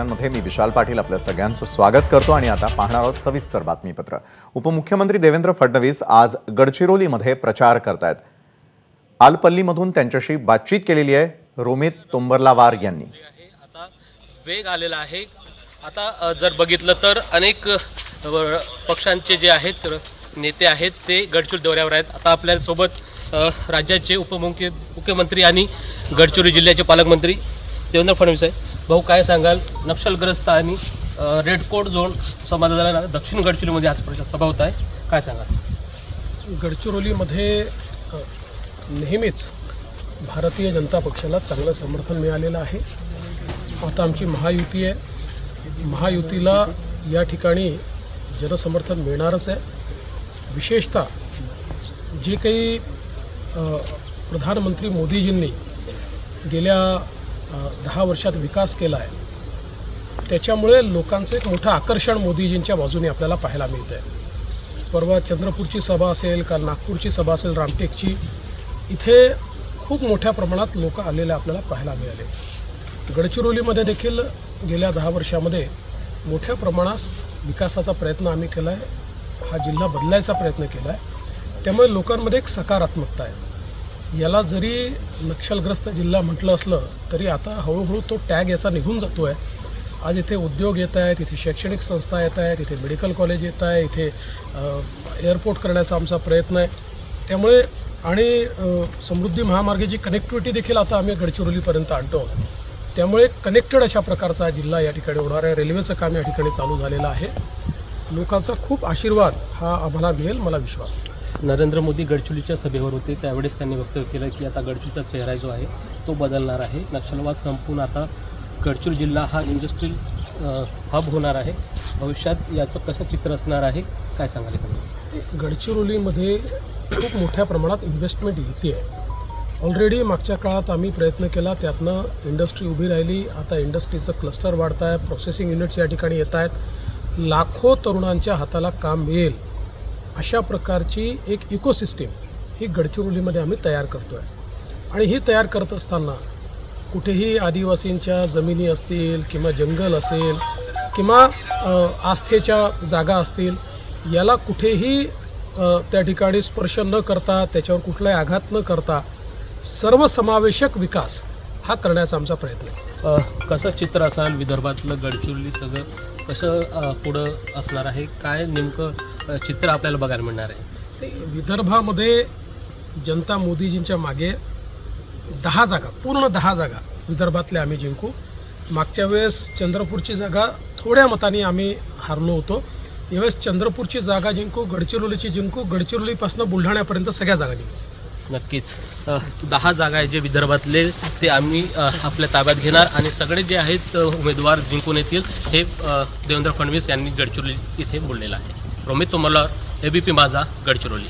बातम्यांमध्ये मी विशाल पाटील आपल्या सगळ्यांचं स्वागत करतो आणि आता पाहणार आहोत सविस्तर बातमीपत्र। उपमुख्यमंत्री देवेंद्र फडणवीस आज गडचिरोलीमध्ये प्रचार करतायत। आलपल्लीमधून त्यांच्याशी बातचीत केलेली आहे रोमित तोंबरलावार यांनी। आता वेग आलेला आहे। आता जर बघितलं तर अनेक पक्षांचे जे आहेत नेते आहेत ते गडचिरोली दौऱ्यावर आहेत। आता आपल्या सोबत राज्याचे उपमुख्यमंत्री आणि गडचिरोली जिल्ह्याचे पालकमंत्री देवेंद्र फडणवीस आहे। भाऊ, काय सांगाल, नक्षलग्रस्त आणि रेड कोड झोन समाजाला दक्षिण गडचिरोलीमध्ये आज सभा होत आहे, काय सांगाल? गडचिरोलीमध्ये नेहमीच भारतीय जनता पक्षाला चांगलं समर्थन मिळालेलं आहे। आता आमची महायुती आहे, महायुतीला या ठिकाणी जनसमर्थन मिळणारच आहे। विशेषतः जे काही प्रधानमंत्री मोदीजींनी गेल्या 10 वर्षात विकास केला आहे त्याच्यामुळे लोकांचं एक मोठं आकर्षण मोदीजींच्या बाजूने आपल्याला पाहायला मिळतं आहे। परवा चंद्रपूरची सभा असेल, काल नागपूरची सभा असेल, रामटेकची, इथे खूप मोठ्या प्रमाणात लोक आलेले आपल्याला पाहायला मिळाले। गडचिरोलीमध्ये देखील गेल्या 10 वर्षामध्ये मोठ्या प्रमाणात विकासाचा प्रयत्न आम्ही केला आहे। हा जिल्हा बदलायचा प्रयत्न केला आहे, त्यामुळे लोकांमध्ये एक सकारात्मकता आहे। याला जरी नक्षलग्रस्त जिल्हा म्हटलं असलं तरी आता हळूहळू तो टॅग याचा निघून जातो आहे। आज इथे उद्योग येत आहेत, इथे शैक्षणिक संस्था येत आहेत, इथे मेडिकल कॉलेज येत आहे, इथे एअरपोर्ट करण्याचा आमचा प्रयत्न आहे। त्यामुळे आणि समृद्धी महामार्गाची कनेक्टिव्हिटी देखील आता आम्ही गडचिरोलीपर्यंत आणतो। त्यामुळे कनेक्टेड अशा प्रकारचा जिल्हा या ठिकाणी होणार आहे। रेल्वेचं काम या ठिकाणी चालू झालेलं आहे। लोकांचा खूप आशीर्वाद हा आम्हाला मिळेल, मला विश्वास आहे। नरेंद्र मोदी गडचिरोलीच्या सभेवर होते, त्यावेळेस त्यांनी वक्तव्य केलं की आता गडचिरोलीचा चेहरा जो आहे तो बदलणार आहे। नक्षलवाद संपून आता गडचिरोली जिल्हा हा इंडस्ट्रियल हब होणार आहे। भविष्यात याचं कसं चित्र असणार आहे, काय सांगाल? गडचिरोलीमध्ये खूप मोठ्या प्रमाणात इन्व्हेस्टमेंट येते आहे। ऑलरेडी मागच्या काळात आम्ही प्रयत्न केला, त्यातनं इंडस्ट्री उभी राहिली। आता इंडस्ट्रीचं क्लस्टर वाढत आहे, प्रोसेसिंग युनिट्स या ठिकाणी येत आहेत। लाखो तरुणांच्या हाताला काम मिळेल अशा प्रकारची एक इकोसिस्टीम ही गडचिरोलीमध्ये आम्ही तयार करतो आहे। आणि ही तयार करत असताना कुठेही आदिवासींच्या जमिनी असतील किंवा जंगल असेल किंवा आस्थेच्या जागा असतील, याला कुठेही त्या ठिकाणी स्पर्श न करता, त्याच्यावर कुठलाही आघात न करता सर्वसमावेशक विकास हा करण्याचा आमचा प्रयत्न आहे। कसं चित्र असेल विदर्भातलं गडचिरोली सगळं कसं पुढं असणार आहे, काय नेमकं चित्र आपल्याला बघायला मिळणार आहे? विदर्भामध्ये जनता मोदीजींच्या मागे 10 जागा, पूर्ण 10 जागा विदर्भातल्या आम्ही जिंकू। मागच्या वेळेस चंद्रपूरची जागा थोड्या मताने आम्ही हारलो होतो, यावेळेस चंद्रपूरची जागा जिंकू, गडचिरोलीची जिंकू, गडचिरोलीपासून बुलढाण्यापर्यंत सगळ्या जागा जिंकू। नक्कीच 10 जागा आहे जे विदर्भातले ते आम्ही आपल्या ताब्यात घेणार आणि सगळे जे आहेत उमेदवार जिंकून येतील हे देवेंद्र फडणवीस यांनी गडचिरोली इथे बोललेलं आहे। रोमित तोंबरलावार, एबीपी माझा, गडचिरोली।